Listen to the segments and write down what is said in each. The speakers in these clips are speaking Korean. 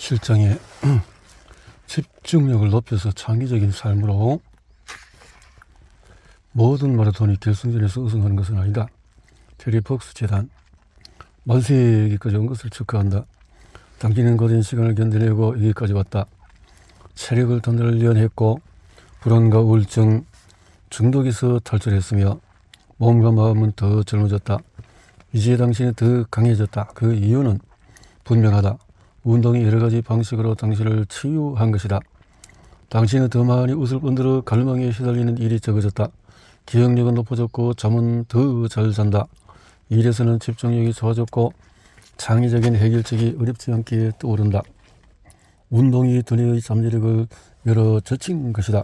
실정에 집중력을 높여서 창의적인 삶으로 모든 마라톤이 결승전에서 우승하는 것은 아니다. 테리 폭스 재단. 만세기까지 온 것을 축하한다. 당신은 고된 시간을 견뎌내고 여기까지 왔다. 체력을 단련했고 불안과 우울증, 중독에서 탈출했으며 몸과 마음은 더 젊어졌다. 이제 당신이 더 강해졌다. 그 이유는 분명하다. 운동이 여러 가지 방식으로 당신을 치유한 것이다. 당신은 더 많이 웃을 뿐더러 갈망에 휘달리는 일이 적어졌다. 기억력은 높아졌고 잠은 더 잘 잔다. 일에서는 집중력이 좋아졌고 창의적인 해결책이 어렵지 않게 떠오른다. 운동이 두뇌의 잠재력을 열어 젖힌 것이다.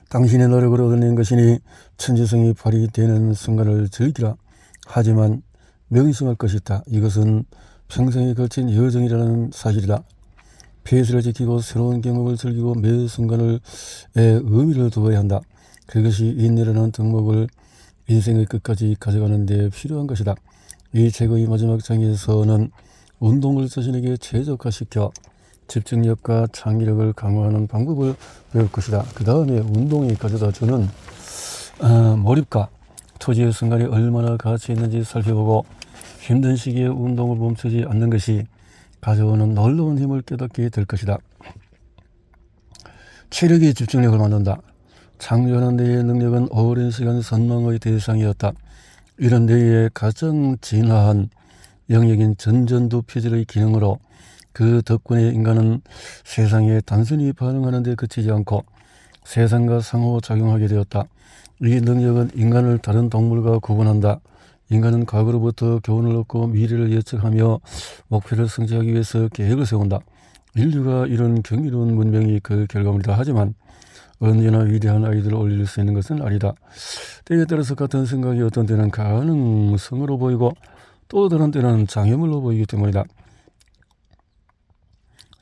당신의 노력으로 얻어낸 것이니 천재성이 발휘되는 순간을 즐기라. 하지만 명심할 것이 있다. 이것은 평생에 걸친 여정이라는 사실이다. 페이스를 지키고 새로운 경험을 즐기고 매 순간을 의미를 두어야 한다. 그것이 인내라는 덕목을 인생의 끝까지 가져가는 데 필요한 것이다. 이 책의 마지막 장에서는 운동을 자신에게 최적화시켜 집중력과 창의력을 강화하는 방법을 배울 것이다. 그 다음에 운동이 가져다주는 몰입과 토지의 순간이 얼마나 가치 있는지 살펴보고 힘든 시기에 운동을 멈추지 않는 것이 가져오는 놀라운 힘을 깨닫게 될 것이다. 체력이 집중력을 만든다. 창조하는 내의 능력은 오랜 시간 선망의 대상이었다. 이런 내의 가장 진화한 영역인 전전두 피질의 기능으로 그 덕분에 인간은 세상에 단순히 반응하는 데 그치지 않고 세상과 상호작용하게 되었다. 이 능력은 인간을 다른 동물과 구분한다. 인간은 과거로부터 교훈을 얻고 미래를 예측하며 목표를 성취하기 위해서 계획을 세운다. 인류가 이런 경이로운 문명이 그 결과물이다. 하지만 언제나 위대한 아이디어를 올릴 수 있는 것은 아니다. 때에 따라서 같은 생각이 어떤 때는 가능성으로 보이고 또 다른 때는 장애물로 보이기 때문이다.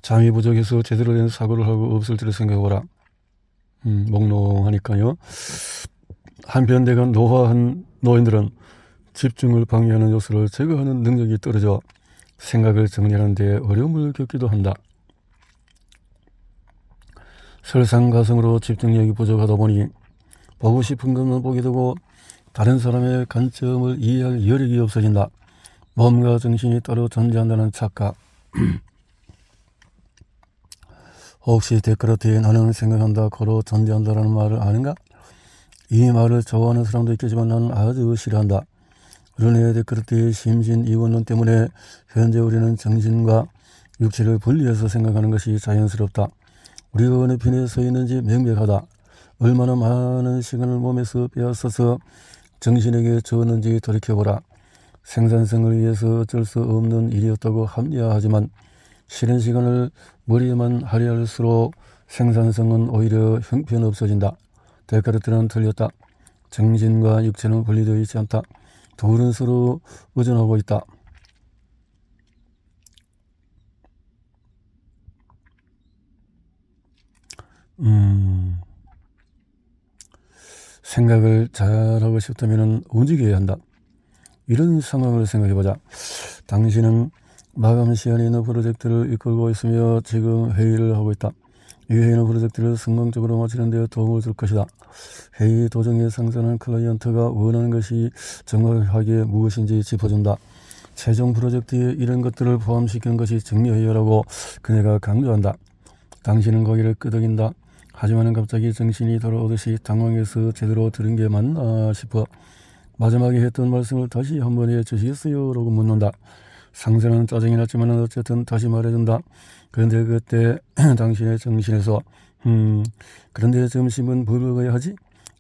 잠이 부족해서 제대로 된 사고를 하고 없을 때를 생각해보라. 몽롱하니까요. 한편 내가 노화한 노인들은 집중을 방해하는 요소를 제거하는 능력이 떨어져 생각을 정리하는 데 어려움을 겪기도 한다. 설상가성으로 집중력이 부족하다 보니 보고 싶은 것만 보게 되고 다른 사람의 관점을 이해할 여력이 없어진다. 몸과 정신이 따로 존재한다는 착각. 혹시 데카르트의 나는 생각한다, 고로 존재한다라는 말을 아는가? 이 말을 좋아하는 사람도 있겠지만 나는 아주 싫어한다. 르네 데카르트의 심신이원론 때문에 현재 우리는 정신과 육체를 분리해서 생각하는 것이 자연스럽다. 우리가 어느 편에 서 있는지 명백하다. 얼마나 많은 시간을 몸에서 빼앗아서 정신에게 주었는지 돌이켜보라. 생산성을 위해서 어쩔 수 없는 일이었다고 합리화하지만 쉬는 시간을 머리에만 할애할수록 생산성은 오히려 형편없어진다. 데카르트는 틀렸다. 정신과 육체는 분리되어 있지 않다. 둘은 서로 의존하고 있다. 생각을 잘하고 싶다면 움직여야 한다. 이런 상황을 생각해보자. 당신은 마감 시간에 있는 프로젝트를 이끌고 있으며 지금 회의를 하고 있다. 이 회의는 프로젝트를 성공적으로 마치는 데 도움을 줄 것이다. 회의 도중에 상사는 클라이언트가 원하는 것이 정확하게 무엇인지 짚어준다. 최종 프로젝트에 이런 것들을 포함시키는 것이 정리회의라고 그네가 강조한다. 당신은 고개를 끄덕인다. 하지만 갑자기 정신이 돌아오듯이 당황해서 제대로 들은 게 맞나 싶어 마지막에 했던 말씀을 다시 한번 해주시겠어요? 라고 묻는다. 상사는 짜증이 났지만 어쨌든 다시 말해준다. 그런데 그때 당신의 정신에서 그런데 점심은 뭘 먹어야 하지?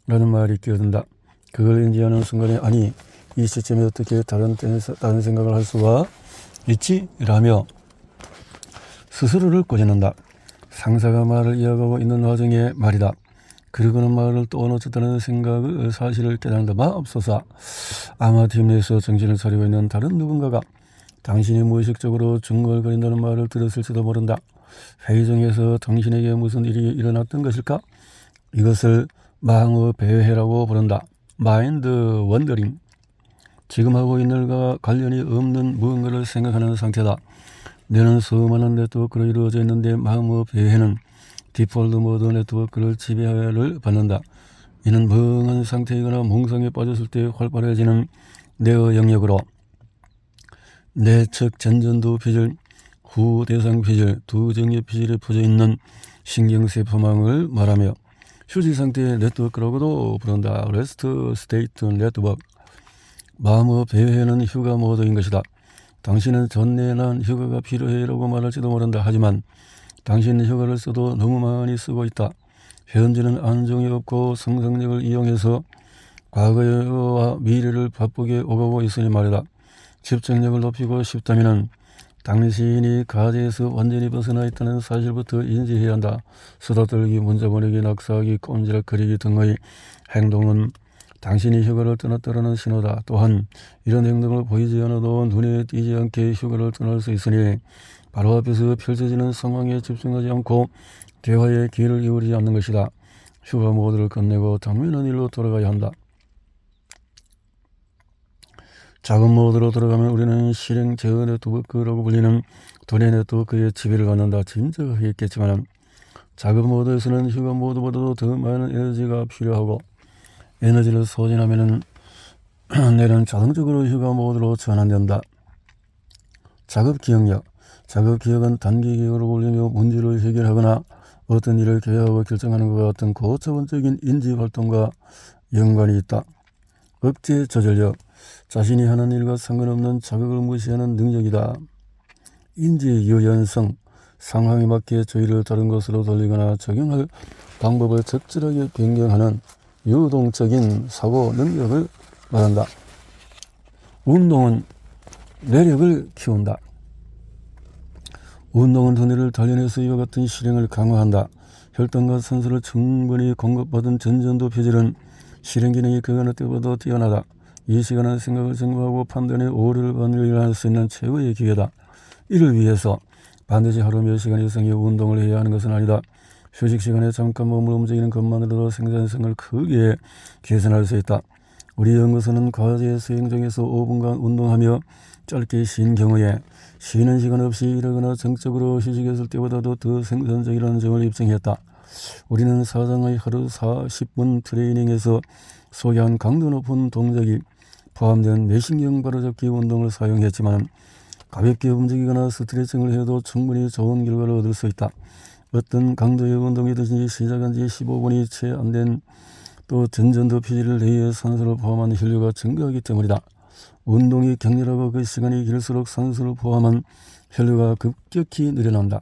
라는 말이 끼어든다. 그걸 인지하는 순간에 아니 이 시점에 어떻게 다른 생각을 할 수가 있지? 라며 스스로를 꼬집는다. 상사가 말을 이어가고 있는 와중에 말이다. 그러고는 말을 또 놓쳤다는 사실을 깨닫는다. 마옵소사. 아마 팀 내에서 정신을 차리고 있는 다른 누군가가 당신이 무의식적으로 중얼거린다는 말을 들었을지도 모른다. 회의 중에서 당신에게 무슨 일이 일어났던 것일까? 이것을 망어배회라고 부른다. 마인드 원더링. 지금 하고 있는 일과 관련이 없는 무언가를 생각하는 상태다. 뇌는 수많은 네트워크로 이루어져 있는데 마음의 배회는 디폴트 모드 네트워크를 지배를 받는다. 이는 멍한 상태이거나 몽상에 빠졌을 때 활발해지는 뇌의 영역으로 내측 전전두 피질, 후 대상 피질, 두 정의 피질에 퍼져 있는 신경세포망을 말하며 휴지 상태의 네트워크라고도 부른다. 레스트 스테이트 네트워크. 마음의 배회는 휴가 모드인 것이다. 당신은 전내에 난 휴가가 필요해라고 말할지도 모른다. 하지만 당신은 휴가를 써도 너무 많이 쓰고 있다. 현재는 안정이 없고 상상력을 이용해서 과거와 미래를 바쁘게 오가고 있으니 말이다. 집중력을 높이고 싶다면 당신이 과제에서 완전히 벗어나 있다는 사실부터 인지해야 한다. 수다 떨기, 문자 보내기, 낙서하기, 꼼지락거리기 등의 행동은 당신이 휴가를 떠났다는 신호다. 또한 이런 행동을 보이지 않아도 눈에 띄지 않게 휴가를 떠날 수 있으니 바로 앞에서 펼쳐지는 상황에 집중하지 않고 대화에 귀를 기울이지 않는 것이다. 휴가 모드를 끝내고 당면한 일로 돌아가야 한다. 작은 모드로 들어가면 우리는 실행 제어 네트워크라고 불리는 두뇌 네트워크의 지배를 받는다. 진짜가 하겠지만 작은 모드에서는 휴가 모드보다도 더 많은 에너지가 필요하고 에너지를 소진하면 뇌는 자동적으로 휴가 모드로 전환된다. 작업 기억력. 작업 기억은 단기 기억으로 올리며 문제를 해결하거나 어떤 일을 계획하고 결정하는 것 같은 고차원적인 인지 활동과 연관이 있다. 억제 저절력. 자신이 하는 일과 상관없는 자극을 무시하는 능력이다. 인지 유연성. 상황에 맞게 조의를 다른 것으로 돌리거나 적용할 방법을 적절하게 변경하는 유동적인 사고 능력을 말한다. 운동은 뇌력을 키운다. 운동은 두뇌를 단련해서 이와 같은 실행을 강화한다. 혈당과 산소를 충분히 공급받은 전전두 피질은 실행 기능이 그 어느 때보다 뛰어나다. 이 시간은 생각을 정리하고 판단에 오류를 반영할 수 있는 최고의 기회다. 이를 위해서 반드시 하루 몇 시간 이상의 운동을 해야 하는 것은 아니다. 휴식 시간에 잠깐 몸을 움직이는 것만으로도 생산성을 크게 개선할 수 있다. 우리 연구소는 과제 수행 중에서 5분간 운동하며 짧게 쉰 경우에 쉬는 시간 없이 일하거나 정적으로 휴식했을 때보다도 더 생산적이라는 점을 입증했다. 우리는 사장의 하루 40분 트레이닝에서 소개한 강도 높은 동작이 포함된 뇌신경 바로잡기 운동을 사용했지만 가볍게 움직이거나 스트레칭을 해도 충분히 좋은 결과를 얻을 수 있다. 어떤 강도의 운동이든지 시작한 지 15분이 채 안 된 또 전전두 피질을 뇌에 산소를 포함한 혈류가 증가하기 때문이다. 운동이 격렬하고 그 시간이 길수록 산소를 포함한 혈류가 급격히 늘어난다.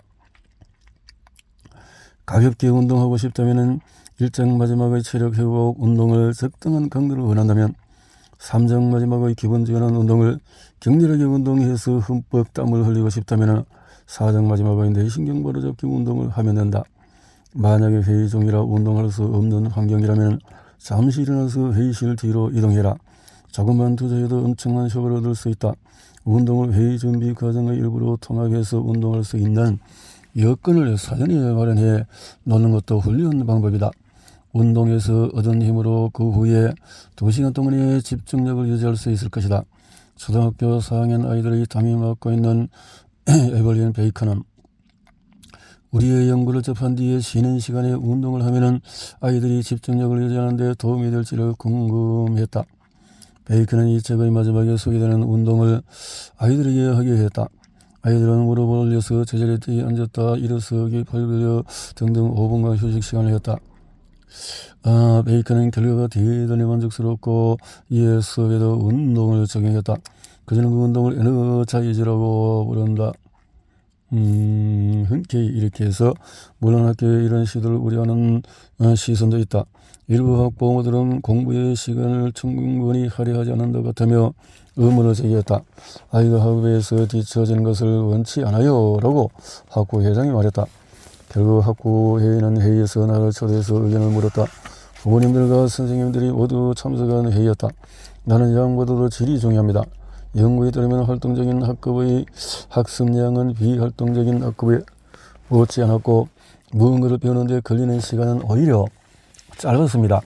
가볍게 운동하고 싶다면 일정 마지막의 체력 회복 운동을 적당한 강도를 원한다면 3장 마지막의 기본적인 운동을 격렬하게 운동해서 흠뻑 땀을 흘리고 싶다면 4장 마지막의 뇌신경 바로잡기 운동을 하면 된다. 만약에 회의 중이라 운동할 수 없는 환경이라면 잠시 일어나서 회의실 뒤로 이동해라. 조금만 투자해도 엄청난 효과를 얻을 수 있다. 운동을 회의 준비 과정의 일부로 통합해서 운동할 수 있는 여건을 사전에 마련해 놓는 것도 훌륭한 방법이다. 운동에서 얻은 힘으로 그 후에 2시간 동안의 집중력을 유지할 수 있을 것이다. 초등학교 4학년 아이들의 담임 맡고 있는 에벌린 베이커는 우리의 연구를 접한 뒤에 쉬는 시간에 운동을 하면 아이들이 집중력을 유지하는 데 도움이 될지를 궁금했다. 베이커는 이 책의 마지막에 소개되는 운동을 아이들에게 하게 했다. 아이들은 무릎을 올려서 제자리에 앉았다 일어서기 팔 벌려 등등 5분간 휴식 시간을 했다. 베이커는 결과가 대단히 만족스럽고 이에 수업에도 운동을 적용했다. 그저는 그 운동을 에너자이즈라고 부른다. 흔쾌히 이렇게 해서 물론 학교에 이런 시도를 우려하는 시선도 있다. 일부 학부모들은 공부의 시간을 충분히 할애하지 않는 것 같으며 의문을 제기했다. 아이가 학업에서 뒤처지는 것을 원치 않아요 라고 학부 회장이 말했다. 결국 학부 회의는 회의에서 나를 초대해서 의견을 물었다. 부모님들과 선생님들이 모두 참석한 회의였다. 나는 양보다도 질이 중요합니다. 연구에 따르면 활동적인 학급의 학습량은 비활동적인 학급에 못지 않았고 무언가를 배우는 데 걸리는 시간은 오히려 짧았습니다.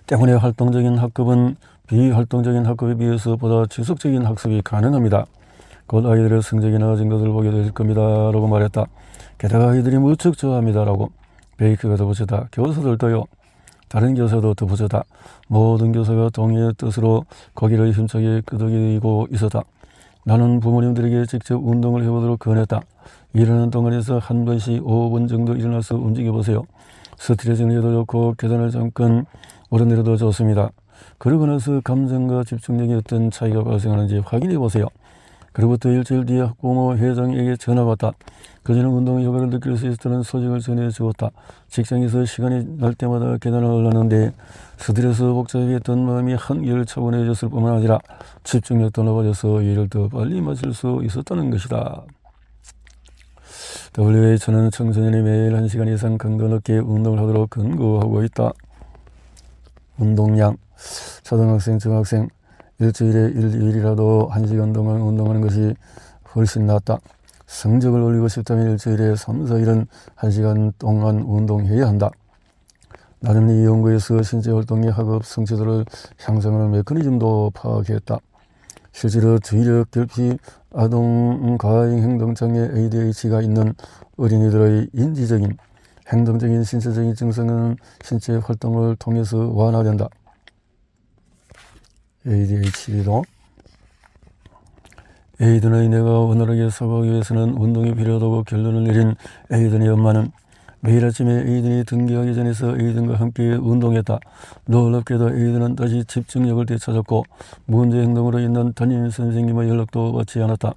때문에 활동적인 학급은 비활동적인 학급에 비해서 보다 지속적인 학습이 가능합니다. 곧 아이들의 성적이 나아진 것을 보게 될 겁니다 라고 말했다. 게다가 아이들이 무척 좋아합니다 라고 베이커가 덧붙였다. 교사들도요. 다른 교사도 덧붙였다. 모든 교사가 동의의 뜻으로 고개를 힘차게 끄덕이고 있었다. 나는 부모님들에게 직접 운동을 해보도록 권했다. 일하는 동안에서 한 번씩 5분 정도 일어나서 움직여보세요. 스트레칭을 해도 좋고 계단을 잠깐 오르내려도 좋습니다. 그러고 나서 감정과 집중력에 어떤 차이가 발생하는지 확인해 보세요. 그로부터 일주일 뒤에 학부모 회장에게 전화가 왔다. 그전에 운동의 효과를 느낄 수 있다는 소식을 전해주었다. 직장에서 시간이 날 때마다 계단을 올랐는데 스트레스 복잡했던 마음이 한결 차분해졌을 뿐만 아니라 집중력도 높아져서 일을 더 빨리 마칠 수 있었다는 것이다. WHO는 청소년이 매일 1시간 이상 강도 높게 운동을 하도록 권고하고 있다. 운동량, 초등학생, 중학생 일주일에 1일이라도 1시간 동안 운동하는 것이 훨씬 낫다. 성적을 올리고 싶다면 일주일에 3, 4일은 1시간 동안 운동해야 한다. 나는 이 연구에서 신체활동의 학업 성취도를 향상하는 메커니즘도 파악했다. 실제로 주의력 결핍, 아동 과잉 행동장애 ADHD가 있는 어린이들의 인지적인, 행동적인 신체적인 증상은 신체 활동을 통해서 완화된다. ADHD도 에이든의 내가 원활하게 사고하기 위해서는 운동이 필요하다고 결론을 내린 에이든의 엄마는 매일 아침에 에이든이 등교하기 전에서 에이든과 함께 운동했다. 놀랍게도 에이든은 다시 집중력을 되찾았고 문제 행동으로 인한 담임 선생님의 연락도 받지 않았다.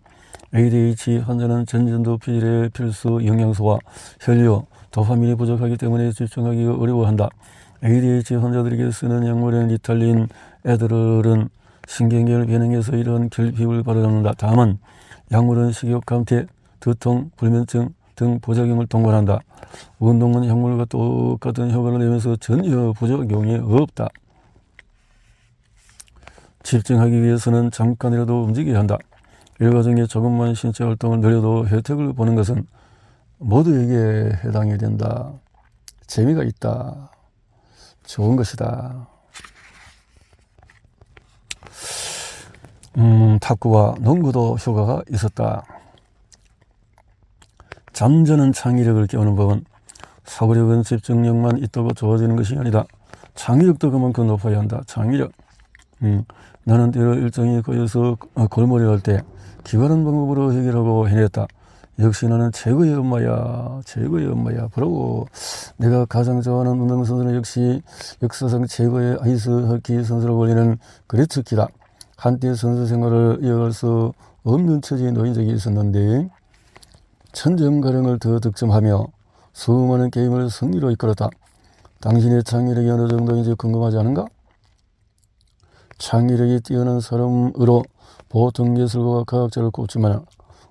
ADHD 환자는 전전도피질의 필수 영양소와 혈류, 도파민이 부족하기 때문에 집중하기가 어려워한다. ADHD 환자들에게 쓰는 약물인 리탈린, 에드럴은 신경계를 변형해서 이러한 결핍을 바로잡는다. 다만 약물은 식욕 감퇴, 두통, 불면증 등 부작용을 동반한다. 운동은 약물과 똑같은 효과를 내면서 전혀 부작용이 없다. 집중하기 위해서는 잠깐이라도 움직여야 한다. 일과 중에 조금만 신체 활동을 늘려도 혜택을 보는 것은 모두에게 해당이 된다. 재미가 있다. 좋은 것이다. 탁구와 농구도 효과가 있었다. 잠자는 창의력을 깨우는 법은 사고력은 집중력만 있다고 좋아지는 것이 아니다. 창의력도 그만큼 높아야 한다. 창의력. 나는 때로 일정이 꼬여서 골머리 할 때 기발한 방법으로 해결하고 해냈다. 역시 나는 최고의 엄마야. 최고의 엄마야. 부러워. 내가 가장 좋아하는 운동선수는 역시 역사상 최고의 아이스호키 선수라고 불리는 그레츠키다. 한때 선수 생활을 이어갈 수 없는 처지에 놓인 적이 있었는데 1000점가량을 더 득점하며 수많은 게임을 승리로 이끌었다. 당신의 창의력이 어느 정도인지 궁금하지 않은가? 창의력이 뛰어난 사람으로 보통 예술가와 과학자를 꼽지만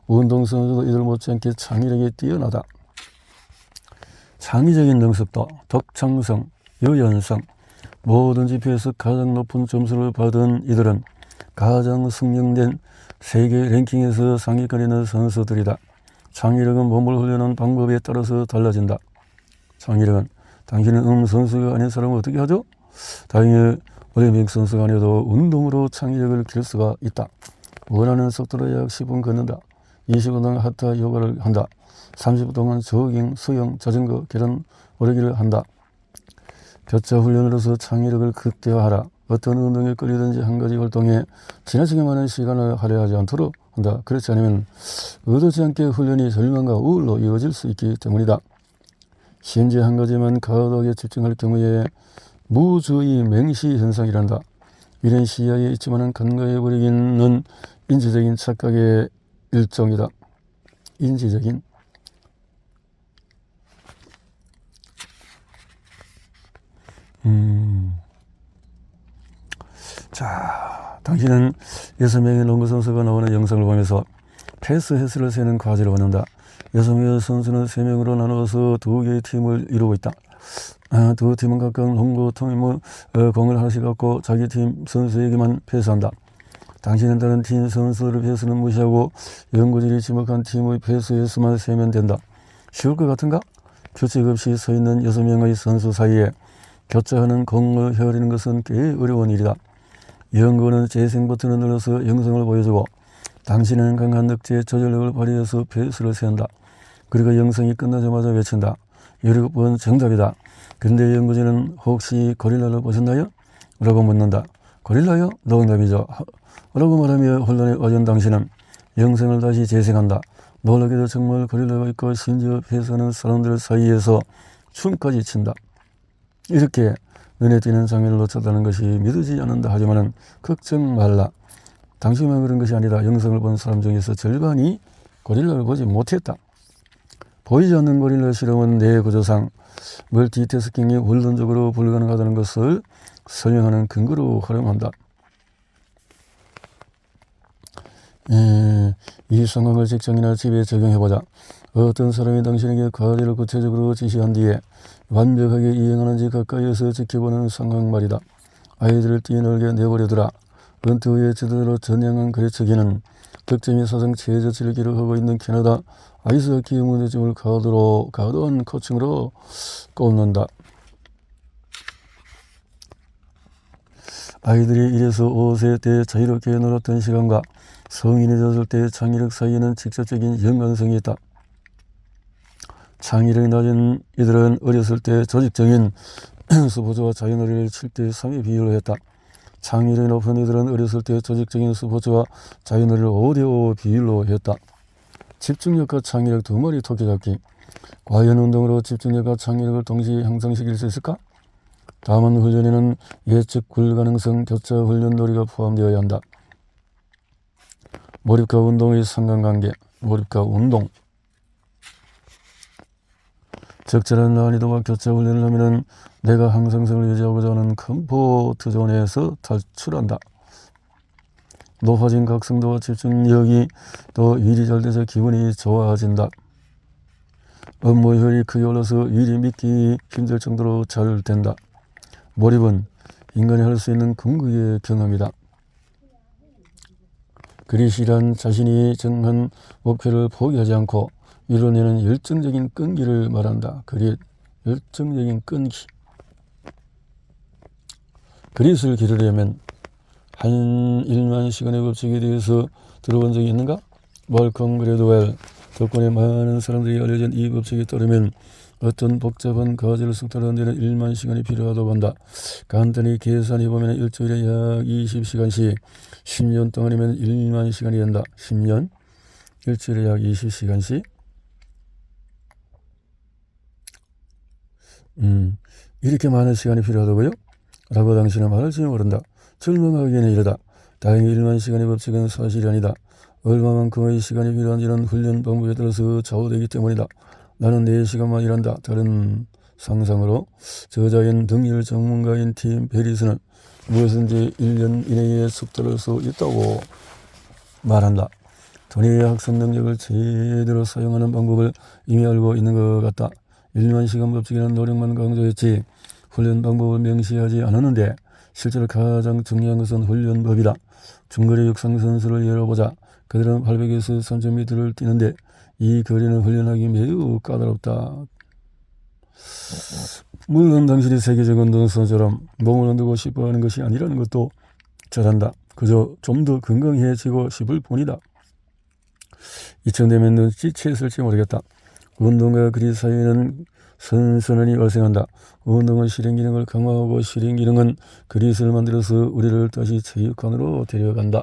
운동선수도 이들 못지않게 창의력이 뛰어나다. 창의적인 능숙도, 독창성, 유연성, 모든 지표에서 가장 높은 점수를 받은 이들은 가장 숙련된 세계 랭킹에서 상위권에 있는 선수들이다. 창의력은 몸을 훈련하는 방법에 따라서 달라진다. 창의력은 당신은 선수가 아닌 사람은 어떻게 하죠? 다행히 올림픽 선수가 아니어도 운동으로 창의력을 기를 수가 있다. 원하는 속도로 약 10분 걷는다. 20분 동안 하타 요가를 한다. 30분 동안 조깅, 수영, 자전거, 계단 오르기를 한다. 교차 훈련으로서 창의력을 극대화하라. 어떤 운동에 끌리든지 한 가지 활동에 지나치게 많은 시간을 할애하지 않도록 한다. 그렇지 않으면 의도치 않게 훈련이 절망과 우울로 이어질 수 있기 때문이다. 현재 한 가지만 과도하게 집중할 경우에 무주의 맹시 현상이란다. 이런 시야에 있지만은 간과해버리기는 인지적인 착각의 일종이다. 인지적인. 자, 당신은 6명의 농구 선수가 나오는 영상을 보면서 패스 횟수를 세는 과제를 받는다. 6명의 선수는 3명으로 나누어서 2개의 팀을 이루고 있다. 두 팀은 각각 농구 공을 하나씩 갖고 자기 팀 선수에게만 패스한다. 당신은 다른 팀 선수들의 패스는 무시하고 연구진이 지목한 팀의 패스 횟수만 세면 된다. 쉬울 것 같은가? 규칙 없이 서 있는 6명의 선수 사이에 교차하는 공을 헤아리는 것은 꽤 어려운 일이다. 연구는 재생 버튼을 눌러서 영상을 보여주고 당신은 강한 늑지의 저전력을 발휘해서 페이스를 세운다. 그리고 영성이 끝나자마자 외친다. 17번 정답이다. 근데 연구진은 혹시 고릴라를 보셨나요? 라고 묻는다. 고릴라요? 농담이죠. 라고 말하며 혼란에 빠진 당신은 영성을 다시 재생한다. 놀라게도 정말 고릴라가 있고 심지어 회사하는 사람들 사이에서 춤까지 춘다. 이렇게 눈에 띄는 장면을 놓쳤다는 것이 믿어지지 않는다 하지만 걱정 말라. 당신만 그런 것이 아니라 영성을 본 사람 중에서 절반이 고릴라를 보지 못했다. 보이지 않는 고릴라 실험은 내 구조상 멀티태스킹이 원론적으로 불가능하다는 것을 설명하는 근거로 활용한다. 이 상황을 직장이나 집에 적용해보자. 어떤 사람이 당신에게 과제를 구체적으로 지시한 뒤에 완벽하게 이행하는지 가까이에서 지켜보는 상황 말이다. 아이들을 뛰어놀게 내버려두라. 은퇴 후에 제대로 전향한 가르치기는 득점이 사상 최저치를 기록하고 있는 캐나다 아이스하키 문제점을 가도한 코칭으로 꼽는다. 아이들이 1에서 5세 때 자유롭게 놀았던 시간과 성인이 되었을 때의 창의력 사이에는 직접적인 연관성이 있다. 창의력이 낮은 이들은 어렸을 때 조직적인 스포츠와 자유놀이를 7대 3의 비율로 했다. 창의력이 높은 이들은 어렸을 때 조직적인 스포츠와 자유놀이를 5대 5 비율로 했다. 집중력과 창의력 두 마리 토끼 잡기. 과연 운동으로 집중력과 창의력을 동시에 향상시킬 수 있을까? 다만 훈련에는 예측 불가능성 교차 훈련 놀이가 포함되어야 한다. 몰입과 운동의 상관관계. 몰입과 운동. 적절한 난이도와 교차 훈련을 하면 내가 항상성을 유지하고자 하는 컴포트 존에서 탈출한다. 높아진 각성도와 집중력이 또 일이 잘 돼서 기분이 좋아진다. 업무 효율이 크게 올라서 일이 믿기 힘들 정도로 잘 된다. 몰입은 인간이 할 수 있는 궁극의 경험이다. 그리시란 자신이 정한 목표를 포기하지 않고 이뤄내는 열정적인 끈기를 말한다. 열정적인 끈기. 그릿을 기르려면 한 1만 시간의 법칙에 대해서 들어본 적이 있는가? 멀컴 그레드웰 덕분에 많은 사람들이 알려진 이 법칙에 따르면 어떤 복잡한 과제를 숙달하는 데는 1만 시간이 필요하다고 한다. 간단히 계산해보면 일주일에 약 20시간씩 10년 동안이면 1만 시간이 된다. 10년 일주일에 약 20시간씩 이렇게 많은 시간이 필요하다고요? 라고 당신은 말할지 모른다. 절망하기에는 이르다. 다행히 1만 시간의 법칙은 사실이 아니다. 얼마만큼의 시간이 필요한지는 훈련 방법에 따라서 좌우되기 때문이다. 나는 4시간만 일한다. 다른 상상으로 저자인 등일 전문가인 팀 베리스는 무엇인지 1년 이내에 숙달할 수 있다고 말한다. 돈의 학습 능력을 제대로 사용하는 방법을 이미 알고 있는 것 같다. 1만 시간 법칙이라는 노력만 강조했지 훈련 방법을 명시하지 않았는데 실제로 가장 중요한 것은 훈련법이다. 중거리 육상 선수를 예로 보자. 그들은 800에서 3000m를 뛰는데 이 거리는 훈련하기 매우 까다롭다. 물론 당신이 세계적 운동선수처럼 몸을 흔들고 싶어하는 것이 아니라는 것도 잘한다. 그저 좀 더 건강해지고 싶을 뿐이다. 이쯤 되면 눈치챘을지 모르겠다. 운동과 그리 사이에는 선선함이 발생한다. 운동은 실행기능을 강화하고 실행기능은 그릿을 만들어서 우리를 다시 체육관으로 데려간다.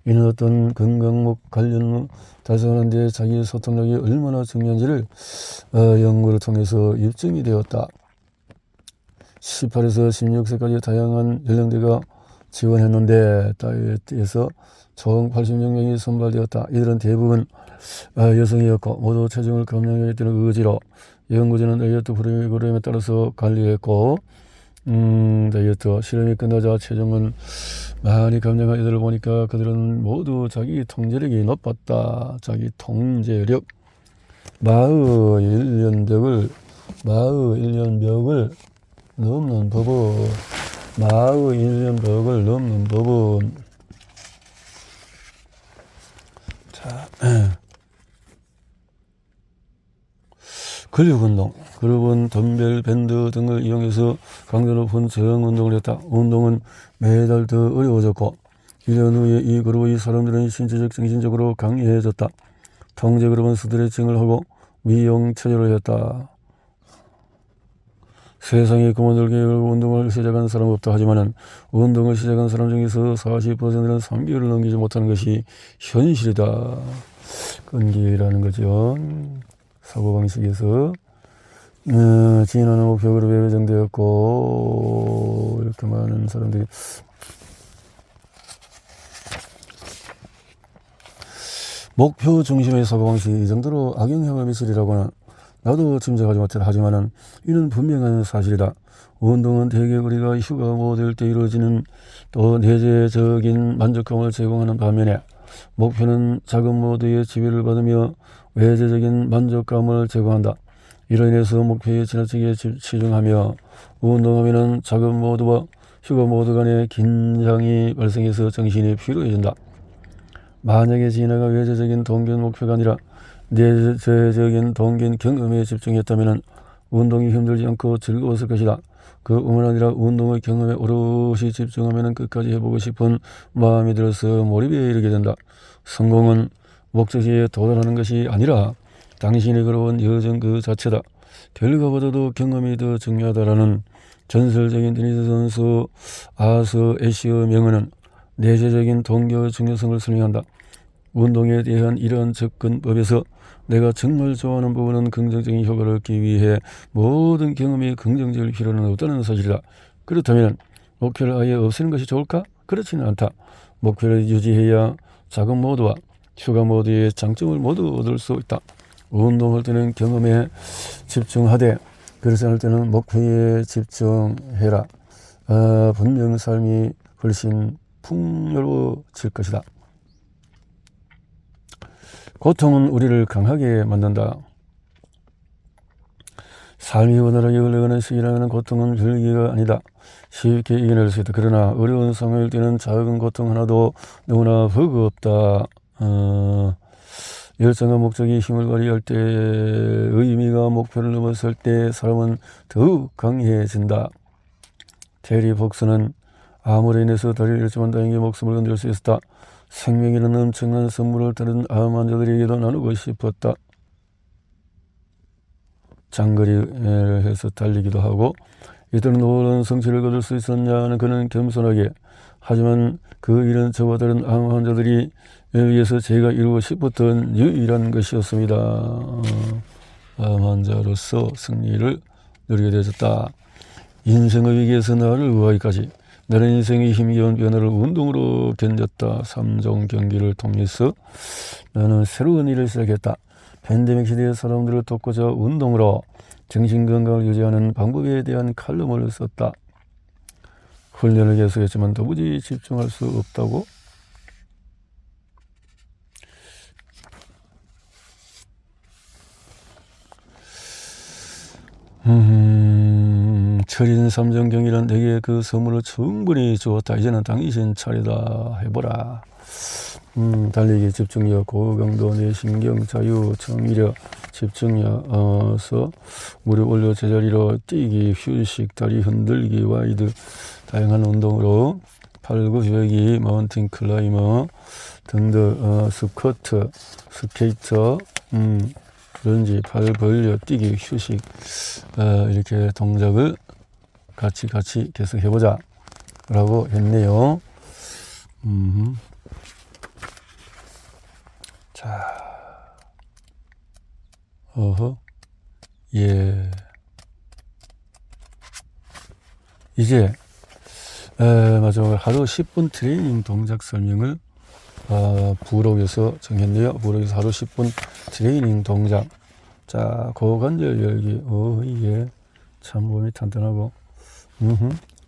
이는 어떤 건강목 관련 달성하는 데 자기 소통력이 얼마나 중요한지를 연구를 통해서 입증이 되었다. 18에서 16세까지 다양한 연령대가 지원했는데 다이어트에서 총 86명이 선발되었다. 이들은 대부분 여성이었고 모두 체중을 감량하겠다는 의지로 연구진은 다이어트 프로그램에 따라서 관리했고 다이어트 실험이 끝나자 체중은 많이 감량한 이들을 보니까 그들은 모두 자기 통제력이 높았다. 자기 통제력. 마의 1년벽을 넘는 법은 마의 1년벽을 넘는 법은 자 근력운동, 그룹은 덤벨, 밴드 등을 이용해서 강도 높은 저항 운동을 했다. 운동은 매달 더 어려워졌고 1년 후에 이 그룹의 이 사람들은 신체적 정신적으로 강해졌다. 통제그룹은 스트레칭을 하고 미용체조를 했다. 세상에 그만둘 계획으로 운동을 시작한 사람 없다 하지만은 운동을 시작한 사람 중에서 40%는 3개월을 넘기지 못하는 것이 현실이다. 끈기라는 거죠. 사고방식에서 지인하는 목표 그룹에 배정되었고 이렇게 많은 사람들이 목표 중심의 사고방식이 이 정도로 악영향을 미치리라고는 나도 짐작하지 못했다. 하지만은 이는 분명한 사실이다. 운동은 대개 우리가 휴가 모드일 때 이루어지는 또 내재적인 만족감을 제공하는 반면에 목표는 작은 모드의 지배를 받으며 외재적인 만족감을 제공한다. 이로 인해서 목표에 지나치게 치중하며 운동하면은 작은 모드와 휴가 모드 간의 긴장이 발생해서 정신이 피로해진다. 만약에 진화가 외재적인 동기인 목표가 아니라 내재적인 동기인 경험에 집중했다면 운동이 힘들지 않고 즐거웠을 것이다. 그뿐만 아니라 운동의 경험에 오롯이 집중하면 끝까지 해보고 싶은 마음이 들어서 몰입에 이르게 된다. 성공은 목적지에 도달하는 것이 아니라 당신이 걸어온 여정 그 자체다. 결과보다도 경험이 더 중요하다라는 전설적인 테니스 선수 아서 애쉬의 명언은 내재적인 동기의 중요성을 설명한다. 운동에 대한 이러한 접근법에서 내가 정말 좋아하는 부분은 긍정적인 효과를 얻기 위해 모든 경험이 긍정적일 필요는 없다는 사실이다. 그렇다면 목표를 아예 없애는 것이 좋을까? 그렇지는 않다. 목표를 유지해야 작은 모드와 휴가 모드의 장점을 모두 얻을 수 있다. 운동할 때는 경험에 집중하되 그렇지 않을 때는 목표에 집중해라. 분명 삶이 훨씬 풍요로워질 것이다. 고통은 우리를 강하게 만든다. 삶이 원활하게 흘러가는 시기라는 고통은 별기가 아니다. 쉽게 이겨낼 수 있다. 그러나 어려운 상황일 때는 작은 고통 하나도 너무나 버겁다. 열정과 목적이 힘을 발휘할 때 의미가 목표를 넘었을 때 사람은 더욱 강해진다. 테리 폭스는 암으로 인해서 다리를 잃지만 다행히 목숨을 건질 수 있었다. 생명이라는 엄청난 선물을 다른 암 환자들에게도 나누고 싶었다. 장거리를 해서 달리기도 하고 이들은 놀라운 성취를 거둘 수 있었냐는 그는 겸손하게 하지만 그 일은 저와 다른 암 환자들이 위해서 제가 이루고 싶었던 유일한 것이었습니다. 암 환자로서 승리를 누리게 되었다. 인생의 위기에서 나를 의하기까지 나는 인생의 힘겨운 변화를 운동으로 견뎠다. 3종 경기를 통해서 나는 새로운 일을 시작했다. 팬데믹 시대의 사람들을 돕고자 운동으로 정신건강을 유지하는 방법에 대한 칼럼을 썼다. 훈련을 계속했지만 도무지 집중할 수 없다고? 철인 3종 경기란 내게 그 선물을 충분히 주었다. 이제는 당신 차례다. 해보라. 달리기 집중력, 고강도, 내신경, 자유, 청의력, 집중력서 무릎 올려 제자리로 뛰기, 휴식, 다리 흔들기, 와이드, 다양한 운동으로 팔굽 혀기, 마운틴 클라이머 등등, 스쿼트, 스케이터, 런지, 팔 벌려 뛰기, 휴식, 이렇게 동작을 같이 계속 해보자 라고 했네요. 자, 예. 이제 마지막으로 하루 10분 트레이닝 동작 설명을 부록에서 정했네요. 부록에서 하루 10분 트레이닝 동작. 자, 고관절 열기. 이게 참 몸이 탄탄하고.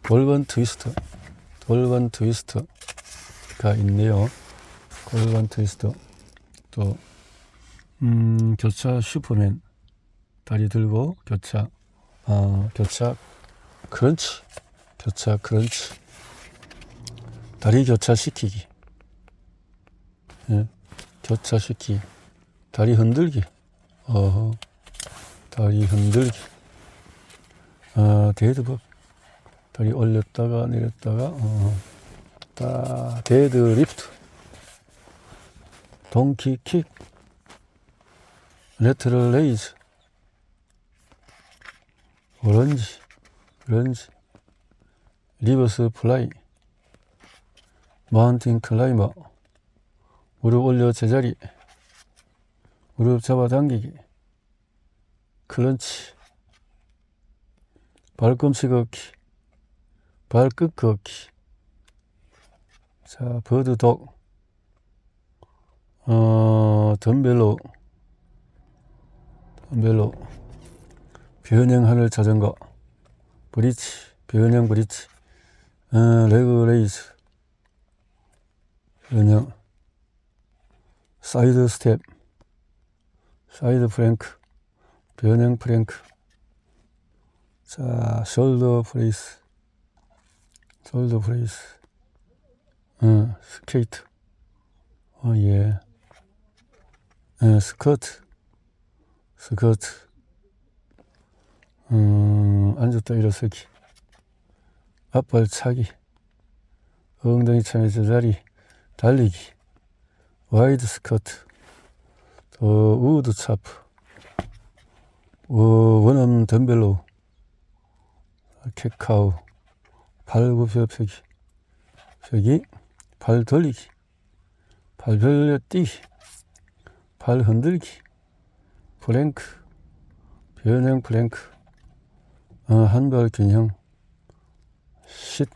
골반 트위스트. 골반 트위스트가 있네요. 골반 트위스트. 또 교차 슈퍼맨. 다리 들고 교차 크런치. 교차 크런치. 다리 교차시키기. 예. 교차시키기. 다리 흔들기. 다리 흔들기. 데드버그. 다리 올렸다가 내렸다가 자, 데드리프트, 동키킥, 레트럴 레이즈, 오런지, 리버스 플라이, 마운틴 클라이머, 무릎 올려 제자리, 무릎 잡아당기기, 클런치, 발꿈치 걷기, 발끝 걷기. 자, 버드독, 덤벨로, 변형하늘 자전거, 브릿지, 변형 브릿지, 레그 레이즈, 변형, 사이드 스텝, 사이드 프랭크, 변형 프랭크. 자, 숄더 프레이스, 스케이트, 예, 스커트, 앉았다 일어서기, 앞발 차기, 엉덩이 차면 제자리, 달리기, 와이드 스커트, 우드 차프, 원엄 덤벨로, 캣카우, 발 굽혀 펴기, 발 돌리기, 발 벌려 뛰기, 발 흔들기, 플랭크, 변형 플랭크, 한발 균형, 쉿.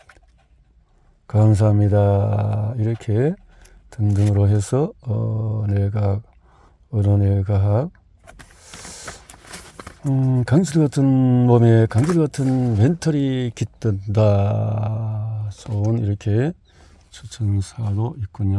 감사합니다. 이렇게 등등으로 해서 뇌과학, 언어뇌과학, 강철 같은 몸에 강철 같은 멘털이 깃든다. 좋은 이렇게 추천사도 있군요.